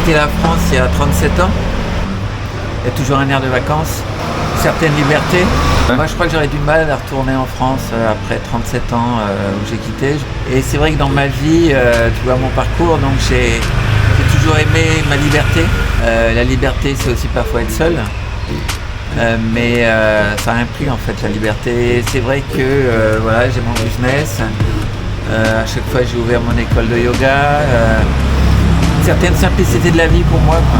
quitté la France il y a 37 ans. Il y a toujours un air de vacances, une certaine liberté. Ouais. Moi, je crois que j'aurais du mal à retourner en France après 37 ans où j'ai quitté. Et c'est vrai que dans ma vie, tu vois mon parcours, donc j'ai toujours aimé ma liberté. La liberté, c'est aussi parfois être seul. Mais ça a un prix en fait, la liberté. C'est vrai que voilà, j'ai mon business. À chaque fois, j'ai ouvert mon école de yoga. Une certaine simplicité de la vie pour moi, quoi.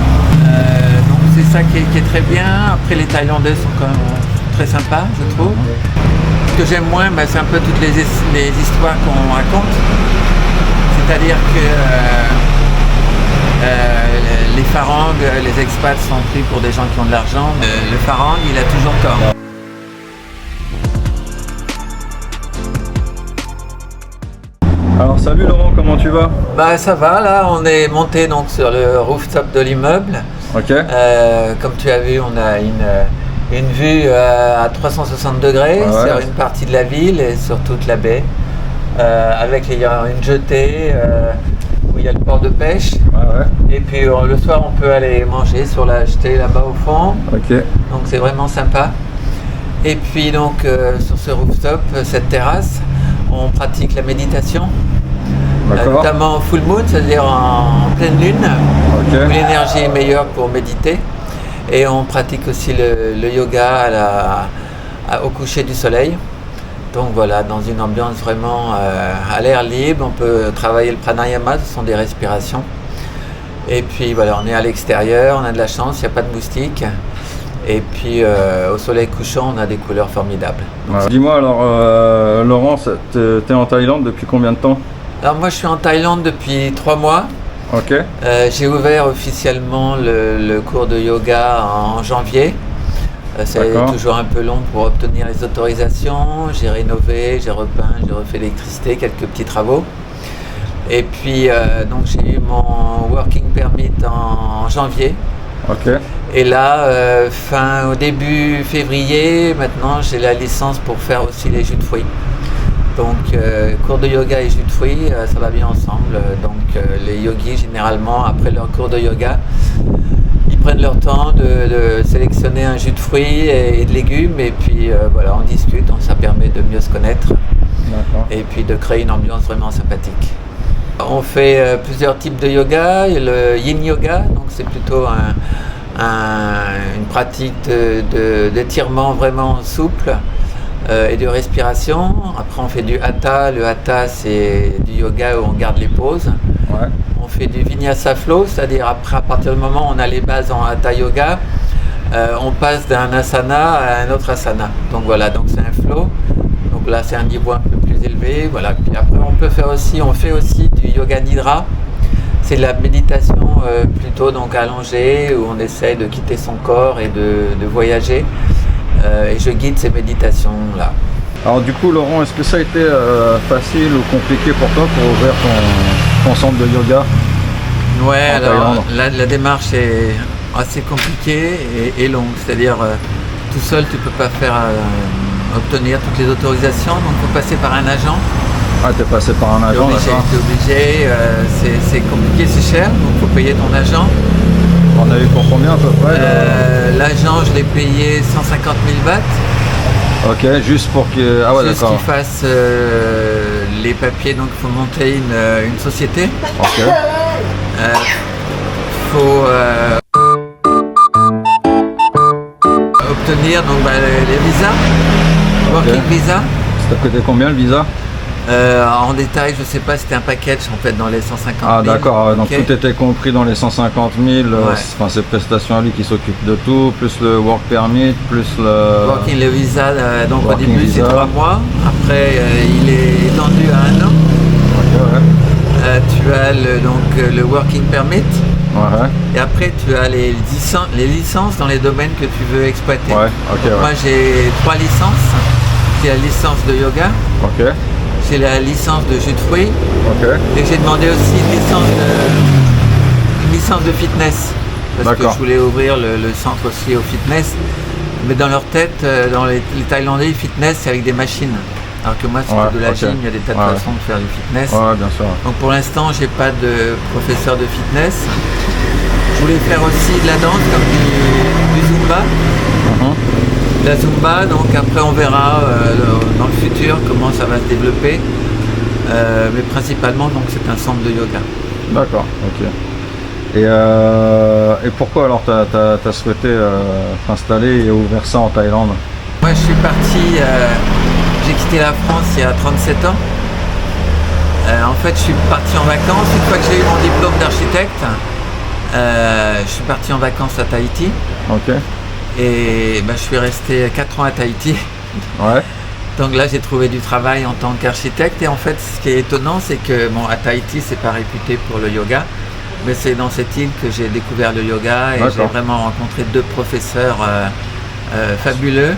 Donc c'est ça qui est très bien. Après, les Thaïlandais sont quand même très sympas, je trouve. Ce que j'aime moins, c'est un peu toutes les histoires qu'on raconte. C'est-à-dire que les farangues, les expats sont pris pour des gens qui ont de l'argent. Le farangue, il a toujours tort. Alors salut Laurent, comment tu vas? Ça va, là on est monté donc sur le rooftop de l'immeuble. Ok. Comme tu as vu, on a une vue à 360 degrés sur une partie de la ville et sur toute la baie. Avec une jetée où il y a le port de pêche. Et puis le soir on peut aller manger sur la jetée là-bas au fond. Ok. Donc c'est vraiment sympa. Et puis donc sur ce rooftop, cette terrasse, on pratique la méditation. Notamment en full moon, c'est-à-dire en pleine lune, où l'énergie est meilleure pour méditer. Et on pratique aussi le yoga au coucher du soleil. Donc voilà, dans une ambiance vraiment à l'air libre, on peut travailler le pranayama, ce sont des respirations. Et puis voilà, on est à l'extérieur, on a de la chance, il n'y a pas de moustiques. Et puis au soleil couchant, on a des couleurs formidables. Dis-moi alors, Laurent, t'es en Thaïlande depuis combien de temps? Alors moi je suis en Thaïlande depuis 3 mois. Ok. J'ai ouvert officiellement le cours de yoga en janvier. C'est toujours un peu long pour obtenir les autorisations. J'ai rénové, j'ai repeint, j'ai refait l'électricité, quelques petits travaux. Et puis donc j'ai eu mon working permit en janvier. Ok. Et là, au début février, maintenant j'ai la licence pour faire aussi les jus de fruits. Donc cours de yoga et jus de fruits, ça va bien ensemble. Donc les yogis, généralement, après leur cours de yoga, ils prennent leur temps de sélectionner un jus de fruits et de légumes. Et puis voilà, on discute, ça permet de mieux se connaître. Et puis de créer une ambiance vraiment sympathique. On fait plusieurs types de yoga. Il y a le yin yoga, donc c'est plutôt une pratique d'étirement vraiment souple et de respiration. Après on fait du hatha. Le hatha c'est du yoga où on garde les poses. On fait du vinyasa flow, c'est-à-dire après à partir du moment où on a les bases en hatha yoga, on passe d'un asana à un autre asana. Donc voilà, donc c'est un flow. Donc là c'est un niveau un peu plus élevé. Voilà. Puis après on fait aussi du yoga nidra. C'est de la méditation plutôt donc allongée où on essaie de quitter son corps et de voyager. Et je guide ces méditations-là. Alors du coup Laurent, est-ce que ça a été facile ou compliqué pour toi pour ouvrir ton centre de yoga? Ouais, alors la démarche est assez compliquée et longue. C'est-à-dire tout seul tu ne peux pas obtenir toutes les autorisations, donc il faut passer par un agent. Ah, t'es passé par un agent, d'accord. T'es obligé, c'est compliqué, c'est cher, donc il faut payer ton agent. On a eu pour combien à peu près L'agent, je l'ai payé 150 000 bahts. Ok, juste pour que... Ah ouais, juste d'accord. qu'il fasse les papiers, donc il faut monter une société. Ok. Faut obtenir donc, les visas, working visa. Ça t'a coûté combien le visa? En détail, je sais pas, c'était un package en fait dans les 150 000. Ah d'accord, donc tout était compris dans les 150 000, c'est prestations à lui qui s'occupe de tout, plus le work permit, plus le... le visa, donc au début c'est 3 mois, après il est étendu à 1 an. Tu as le working permit, et après tu as les licences dans les domaines que tu veux exploiter. Moi j'ai 3 licences, c'est la licence de yoga. J'ai la licence de jus de fruits et j'ai demandé aussi une licence de fitness parce que je voulais ouvrir le centre aussi au fitness, mais dans leur tête, dans les Thaïlandais, le fitness c'est avec des machines, alors que moi c'est de la gym, il y a des tas de façons de faire du fitness. Bien sûr. Donc pour l'instant j'ai pas de professeur de fitness, je voulais faire aussi de la danse comme du Zumba. La Zumba, donc après on verra dans le futur comment ça va se développer. Mais principalement donc c'est un centre de yoga. D'accord, ok. Et pourquoi alors tu as souhaité t'installer et ouvrir ça en Thaïlande? Moi je suis parti, j'ai quitté la France il y a 37 ans. En fait je suis parti en vacances, une fois que j'ai eu mon diplôme d'architecte, je suis parti en vacances à Tahiti. Ok. Et je suis resté 4 ans à Tahiti. Ouais. Donc là j'ai trouvé du travail en tant qu'architecte et en fait ce qui est étonnant c'est que à Tahiti c'est pas réputé pour le yoga, mais c'est dans cette île que j'ai découvert le yoga et j'ai vraiment rencontré 2 professeurs fabuleux.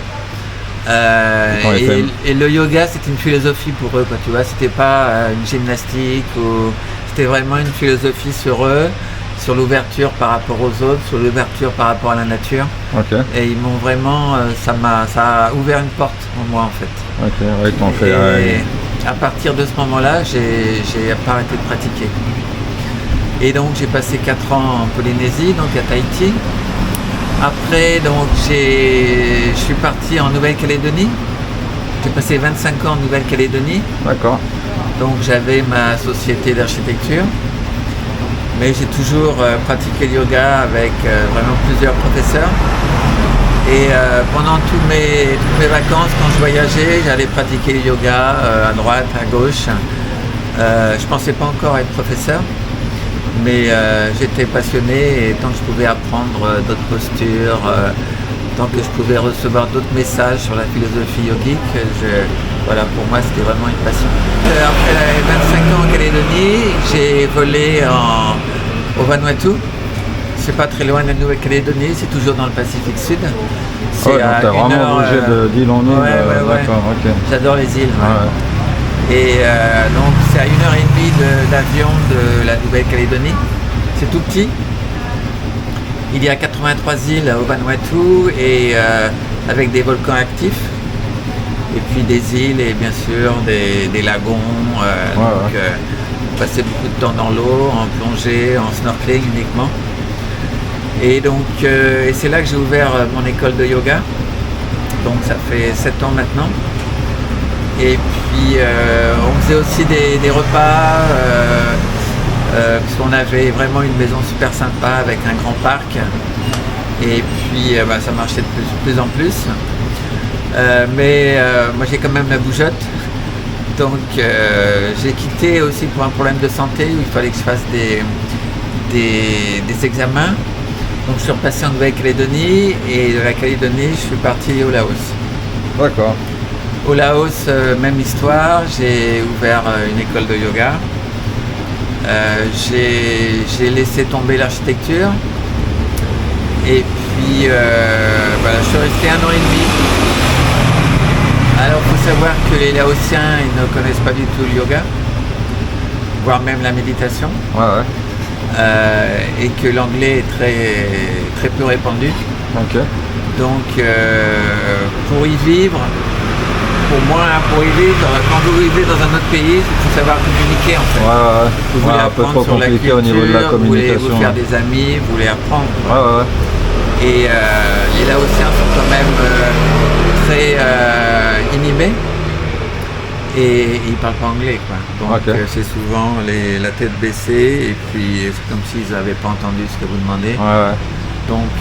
Et le yoga c'était une philosophie pour eux, quoi, tu vois, c'était pas une gymnastique, c'était vraiment une philosophie sur eux, sur l'ouverture par rapport aux autres, sur l'ouverture par rapport à la nature. Okay. Et ils m'ont vraiment, ça a ouvert une porte en moi en fait. Ok, ouais, ils t'ont fait. Et à partir de ce moment-là, j'ai pas arrêté de pratiquer. Et donc j'ai passé 4 ans en Polynésie, donc à Tahiti. Après, donc je suis parti en Nouvelle-Calédonie. J'ai passé 25 ans en Nouvelle-Calédonie. D'accord. Donc j'avais ma société d'architecture. Mais j'ai toujours pratiqué le yoga avec vraiment plusieurs professeurs. Et pendant toutes mes vacances, quand je voyageais, j'allais pratiquer le yoga à droite, à gauche. Je pensais pas encore être professeur, mais j'étais passionné et tant que je pouvais apprendre d'autres postures, tant que je pouvais recevoir d'autres messages sur la philosophie yogique, voilà, pour moi c'était vraiment une passion. Après 25 ans en Calédonie, j'ai volé au Vanuatu. C'est pas très loin de la Nouvelle-Calédonie, c'est toujours dans le Pacifique Sud. C'est t'as vraiment bougé d'île en île. Ouais. D'accord, ok. J'adore les îles. Ouais. Et donc c'est à 1h30 d'avion de la Nouvelle-Calédonie. C'est tout petit. Il y a 83 îles au Vanuatu et avec des volcans actifs. Et puis des îles et bien sûr des lagons. On passait beaucoup de temps dans l'eau, en plongée, en snorkeling uniquement. Et donc et c'est là que j'ai ouvert mon école de yoga. Donc ça fait 7 ans maintenant. Et puis on faisait aussi des repas, puisqu'on avait vraiment une maison super sympa avec un grand parc. Et puis ça marchait de plus en plus. Mais moi j'ai quand même la bougeotte. Donc j'ai quitté aussi pour un problème de santé où il fallait que je fasse des examens. Donc je suis repassé en Nouvelle-Calédonie et de la Calédonie je suis parti au Laos. D'accord. Au Laos, même histoire, j'ai ouvert une école de yoga. J'ai laissé tomber l'architecture. Et puis je suis resté 1 an et demi. Alors il faut savoir que les Laotiens ils ne connaissent pas du tout le yoga, voire même la méditation. Ouais. Et que l'anglais est très peu répandu. Ok. Donc pour y vivre, quand vous vivez dans un autre pays, il faut savoir communiquer en fait. Vous voulez un peu apprendre trop sur la compliqué culture, au niveau de la vous voulez communication. vous faire des amis, vous voulez apprendre. Ouais. Et les Laotiens sont quand même très inhibés et ils parlent pas anglais, quoi. Donc c'est souvent la tête baissée et puis c'est comme s'ils n'avaient pas entendu ce que vous demandez. Ouais. Donc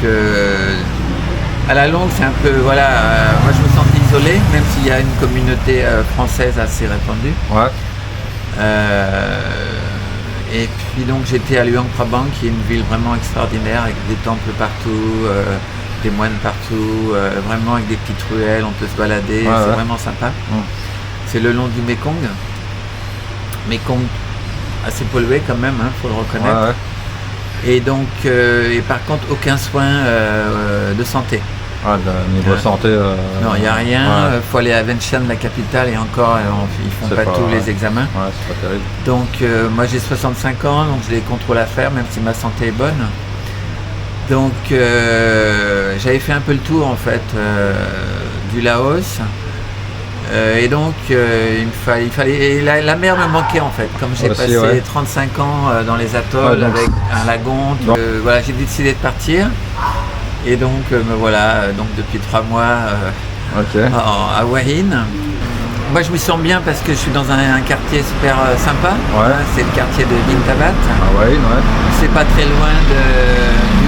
à la longue c'est un peu moi je me sentais isolé même s'il y a une communauté française assez répandue. Ouais. Et puis donc j'étais à Luang Prabang qui est une ville vraiment extraordinaire avec des temples partout, des moines partout, vraiment avec des petites ruelles, on peut se balader, c'est vraiment sympa. C'est le long du Mekong assez pollué quand même, faut le reconnaître. Et donc et par contre aucun soin de santé. Niveau santé. Non, il n'y a rien. Il faut aller à Vientiane, la capitale, et encore, ils font pas tous les examens. Ouais, c'est pas terrible. Donc, moi j'ai 65 ans, donc j'ai des contrôles à faire, même si ma santé est bonne. Donc, j'avais fait un peu le tour en fait du Laos. Et donc, il fallait et la mer me manquait en fait. Comme j'ai passé 35 ans dans les atolls avec un lagon, voilà, j'ai décidé de partir. Et donc, me voilà donc depuis 3 mois à Wahin. Moi, je me sens bien parce que je suis dans un quartier super sympa. C'est le quartier de Bintabat. C'est pas très loin de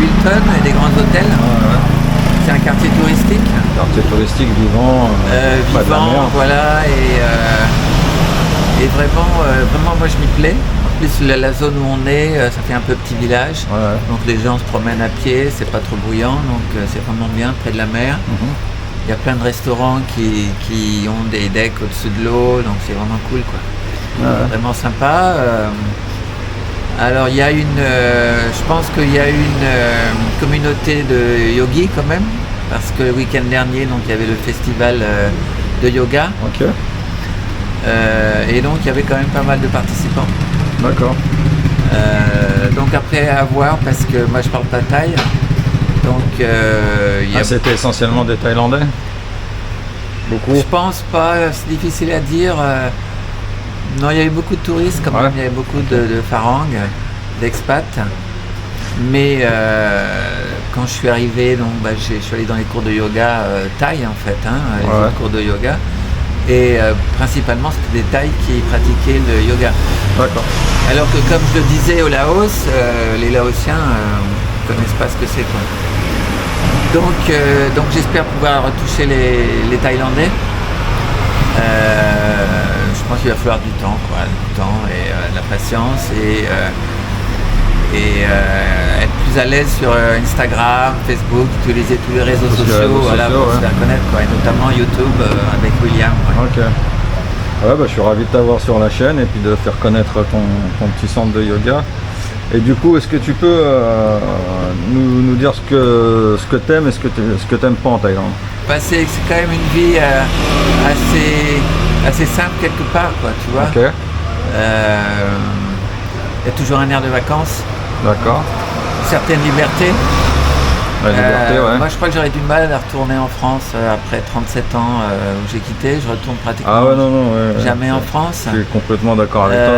Hilton et des grands hôtels. C'est un quartier touristique. Quartier touristique vivant, pas de la mer. Voilà, et vraiment, moi je m'y plais. En plus, la zone où on est, ça fait un peu petit village. Donc les gens se promènent à pied, c'est pas trop bruyant, donc c'est vraiment bien, près de la mer. Il y a plein de restaurants qui ont des decks au-dessus de l'eau, donc c'est vraiment cool, quoi. Vraiment sympa. Alors il y a je pense qu'il y a une communauté de yogis quand même, parce que le week-end dernier, donc il y avait le festival de yoga. Et donc il y avait quand même pas mal de participants. D'accord. Donc après à voir, parce que moi je parle pas thaï. Donc c'était essentiellement des Thaïlandais? Beaucoup? Je pense pas, c'est difficile à dire. Non, il y avait beaucoup de touristes quand même, il y avait beaucoup de farangs, d'expats. Mais quand je suis arrivé, donc je suis allé dans les cours de yoga thaï en fait, les autres cours de yoga. Et principalement c'était des Thaïs qui pratiquaient le yoga. D'accord. Alors que comme je le disais au Laos, les Laotiens ne connaissent pas ce que c'est, quoi. Donc j'espère pouvoir retoucher les Thaïlandais. Je pense qu'il va falloir du temps et de la patience et être plus à l'aise sur Instagram, Facebook, utiliser tous les réseaux sociaux pour se faire connaître, quoi, et notamment YouTube avec William. Je suis ravi de t'avoir sur la chaîne et puis de faire connaître ton petit centre de yoga. Et du coup, est-ce que tu peux nous dire ce que t'aimes et ce que t'aimes pas en Thaïlande? C'est quand même une vie assez simple quelque part, quoi, tu vois. Il y a toujours un air de vacances. D'accord. Certaines libertés. La liberté, Moi, je crois que j'aurais du mal à retourner en France après 37 ans où j'ai quitté. Je retourne pratiquement jamais en France. Je suis complètement d'accord avec toi.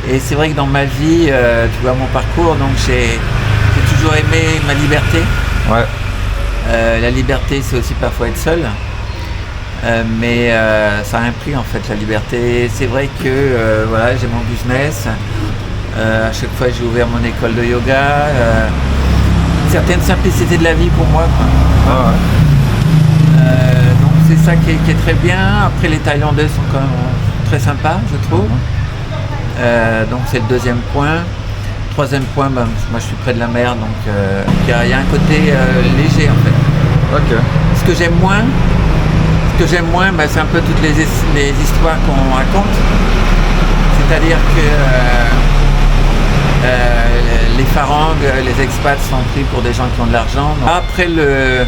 Et c'est vrai que dans ma vie, tu vois mon parcours, donc j'ai toujours aimé ma liberté. La liberté, c'est aussi parfois être seul. Mais ça a un prix en fait, la liberté. C'est vrai que j'ai mon business. À chaque fois j'ai ouvert mon école de yoga. Une certaine simplicité de la vie pour moi, quoi. Donc c'est ça qui est très bien. Après les Thaïlandais sont quand même très sympas, je trouve. Donc c'est le deuxième point. Troisième point, moi je suis près de la mer, donc il y a un côté léger en fait. Ce que j'aime moins, c'est un peu toutes les histoires qu'on raconte. C'est-à-dire que les farangs, les expats sont pris pour des gens qui ont de l'argent. Après le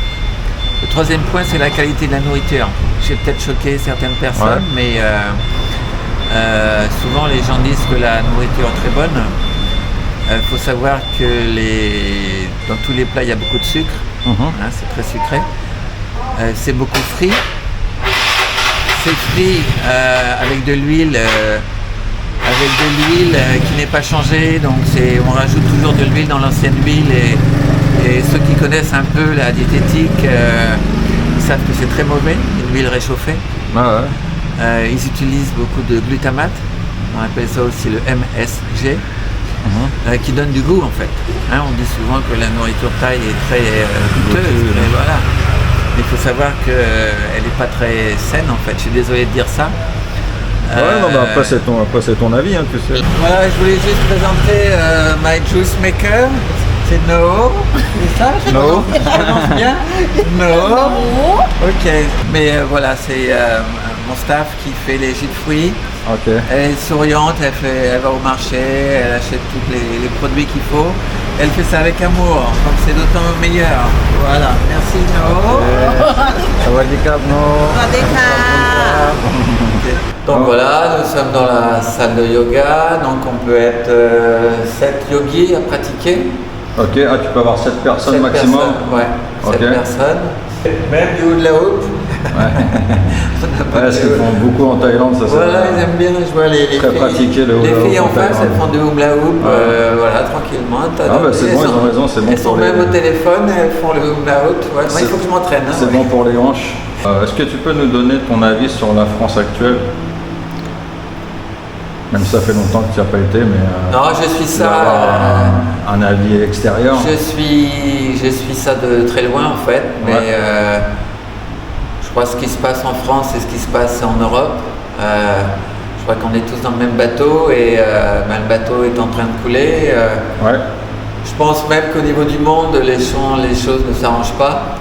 troisième point, c'est la qualité de la nourriture. J'ai peut-être choqué certaines personnes, mais souvent les gens disent que la nourriture est très bonne. Il faut savoir que dans tous les plats il y a beaucoup de sucre, c'est très sucré. C'est beaucoup frit. C'est frit avec de l'huile qui n'est pas changée, donc on rajoute toujours de l'huile dans l'ancienne huile et ceux qui connaissent un peu la diététique savent que c'est très mauvais, une huile réchauffée. Ils utilisent beaucoup de glutamate, on appelle ça aussi le MSG, qui donne du goût en fait. On dit souvent que la nourriture thaï est très goûteuse, mais voilà. Il faut savoir qu'elle n'est pas très saine en fait, je suis désolé de dire ça. Après c'est ton avis, tu sais. Voilà, je voulais juste présenter my juice maker. C'est No. C'est ça? Je prononce bien? No. Ok. Mais voilà, c'est mon staff qui fait les jus de fruits. Elle est souriante, elle va au marché, elle achète tous les produits qu'il faut. Elle fait ça avec amour, donc c'est d'autant meilleur. Voilà, merci No. Sawadee-krap, No. Donc voilà, nous sommes dans la salle de yoga, donc on peut être 7 yogis à pratiquer. Tu peux avoir 7 personnes maximum. 7 personnes. Même du haut de la houppe. Ouais, ce qu'ils font beaucoup en Thaïlande, ça. Voilà, ils aiment bien. Je vois les très filles, pratiqué le hula les hoop filles en en face, Thaïlande. elles font du hula hoop, voilà, tranquillement. Ah bah c'est bon, ils ont raison, c'est bon Elles sont pour même les... au téléphone, elles font le hula hoop. Ouais, moi, il faut que je m'entraîne. Hein, c'est bon pour les hanches. Est-ce que tu peux nous donner ton avis sur la France actuelle? Même si ça fait longtemps que tu n'y as pas été, mais... non, je suis ça... un avis extérieur. Je suis ça de très loin en fait, mais je crois que ce qui se passe en France et ce qui se passe en Europe, je crois qu'on est tous dans le même bateau et le bateau est en train de couler. Ouais. Je pense même qu'au niveau du monde, les choses ne s'arrangent pas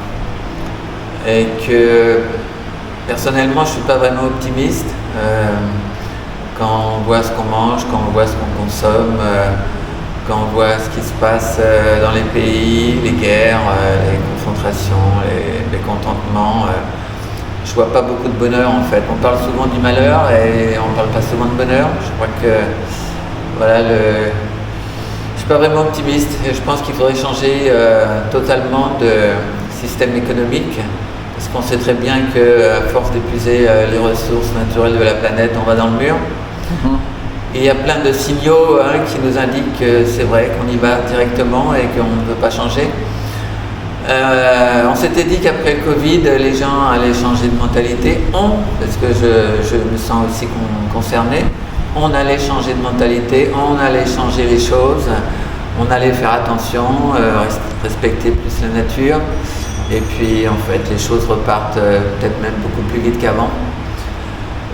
et que personnellement, je ne suis pas vraiment optimiste. Quand on voit ce qu'on mange, quand on voit ce qu'on consomme, quand on voit ce qui se passe dans les pays, les guerres, les confrontations, les mécontentements, je vois pas beaucoup de bonheur en fait. On parle souvent du malheur et on parle pas souvent de bonheur. Je crois que voilà, je suis pas vraiment optimiste et je pense qu'il faudrait changer totalement de système économique. Parce qu'on sait très bien qu'à force d'épuiser les ressources naturelles de la planète, on va dans le mur. Et il y a plein de signaux qui nous indiquent que c'est vrai qu'on y va directement et qu'on ne veut pas changer. On s'était dit qu'après le Covid, les gens allaient changer de mentalité. Parce que je me sens aussi concerné, on allait changer de mentalité, on allait changer les choses, on allait faire attention, respecter plus la nature. Et puis en fait les choses repartent peut-être même beaucoup plus vite qu'avant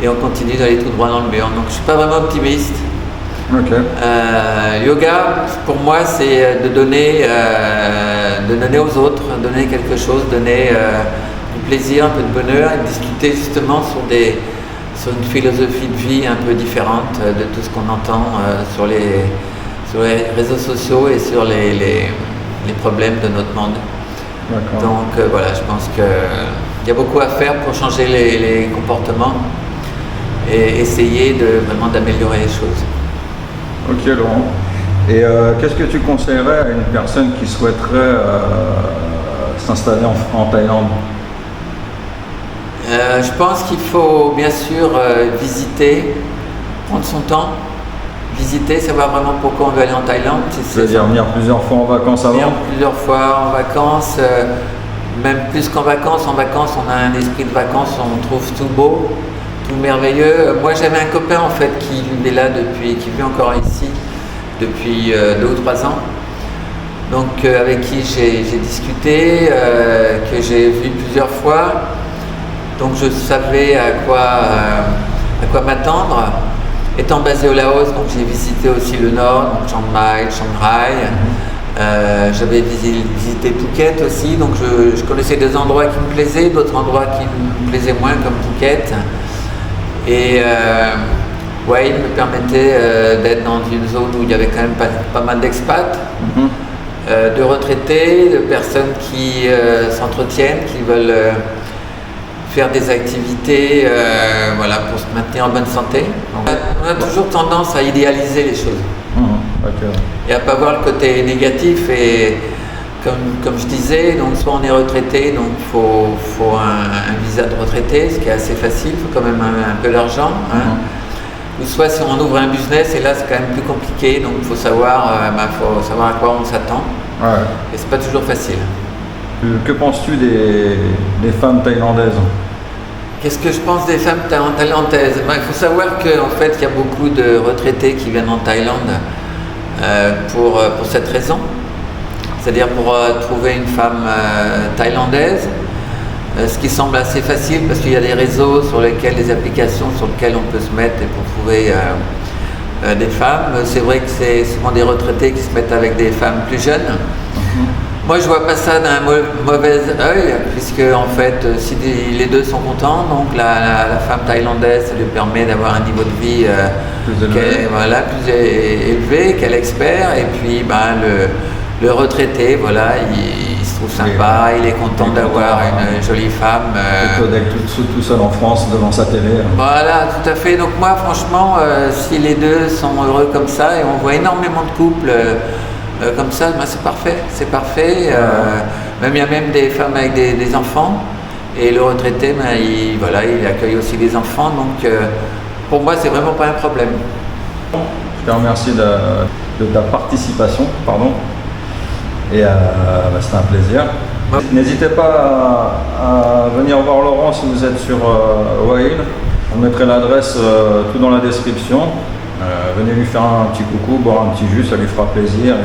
et on continue d'aller tout droit dans le mur, donc je suis pas vraiment optimiste. Okay. Yoga pour moi c'est de donner aux autres, donner quelque chose, donner du plaisir, un peu de bonheur et discuter justement sur une philosophie de vie un peu différente de tout ce qu'on entend sur les réseaux sociaux et sur les problèmes de notre monde. Donc voilà, je pense qu'il y a beaucoup à faire pour changer les comportements et essayer vraiment d'améliorer les choses. Ok Laurent. Et qu'est-ce que tu conseillerais à une personne qui souhaiterait s'installer en Thaïlande? Je pense qu'il faut bien sûr visiter, prendre son temps, visiter, savoir vraiment pourquoi on veut aller en Thaïlande. C'est-à-dire venir plusieurs fois en vacances avant? Venir plusieurs fois en vacances, même plus qu'en vacances. En vacances, on a un esprit de vacances, on trouve tout beau, tout merveilleux. Moi, j'avais un copain en fait qui vivait là qui vit encore ici depuis 2 ou 3 ans. Donc avec qui j'ai discuté, que j'ai vu plusieurs fois. Donc je savais à quoi m'attendre. Étant basé au Laos, donc j'ai visité aussi le nord, donc Chiang Mai, Shanghai. J'avais visité Phuket aussi, donc je connaissais des endroits qui me plaisaient, d'autres endroits qui me plaisaient moins, comme Phuket. Et il me permettait d'être dans une zone où il y avait quand même pas mal d'expats, de retraités, de personnes qui s'entretiennent, qui veulent faire des activités pour se maintenir en bonne santé. Donc, on a toujours tendance à idéaliser les choses et à ne pas voir le côté négatif. Et comme je disais, donc soit on est retraité, donc il faut un visa de retraité, ce qui est assez facile, il faut quand même un peu d'argent. Ou soit si on ouvre un business, et là c'est quand même plus compliqué, donc il faut savoir à quoi on s'attend. Et c'est pas toujours facile. Que penses-tu des femmes thaïlandaises? Qu'est-ce que je pense des femmes thaïlandaises? Il faut savoir qu'en fait, il y a beaucoup de retraités qui viennent en Thaïlande pour cette raison. C'est-à-dire pour trouver une femme thaïlandaise, ce qui semble assez facile parce qu'il y a des réseaux des applications sur lesquelles on peut se mettre et pour trouver des femmes. C'est vrai que c'est souvent des retraités qui se mettent avec des femmes plus jeunes. Moi, je vois pas ça d'un mauvais œil, puisque en fait, si les deux sont contents, donc la femme thaïlandaise, ça lui permet d'avoir un niveau de vie plus élevé, qu'elle expert, et puis le retraité, il se trouve sympa, il est content d'avoir une jolie femme. Plutôt d'être tout seul en France devant sa télé. Voilà, tout à fait. Donc moi, franchement, si les deux sont heureux comme ça, et on voit énormément de couples comme ça, c'est parfait, c'est parfait. Il y a même des femmes avec des enfants Et le retraité, ben, il accueille aussi les enfants, donc pour moi, c'est vraiment pas un problème. Je te remercie de ta participation, pardon, et c'était un plaisir. N'hésitez pas à venir voir Laurent si vous êtes sur Wail. On mettrai l'adresse tout dans la description. Venez lui faire un petit coucou, boire un petit jus, ça lui fera plaisir.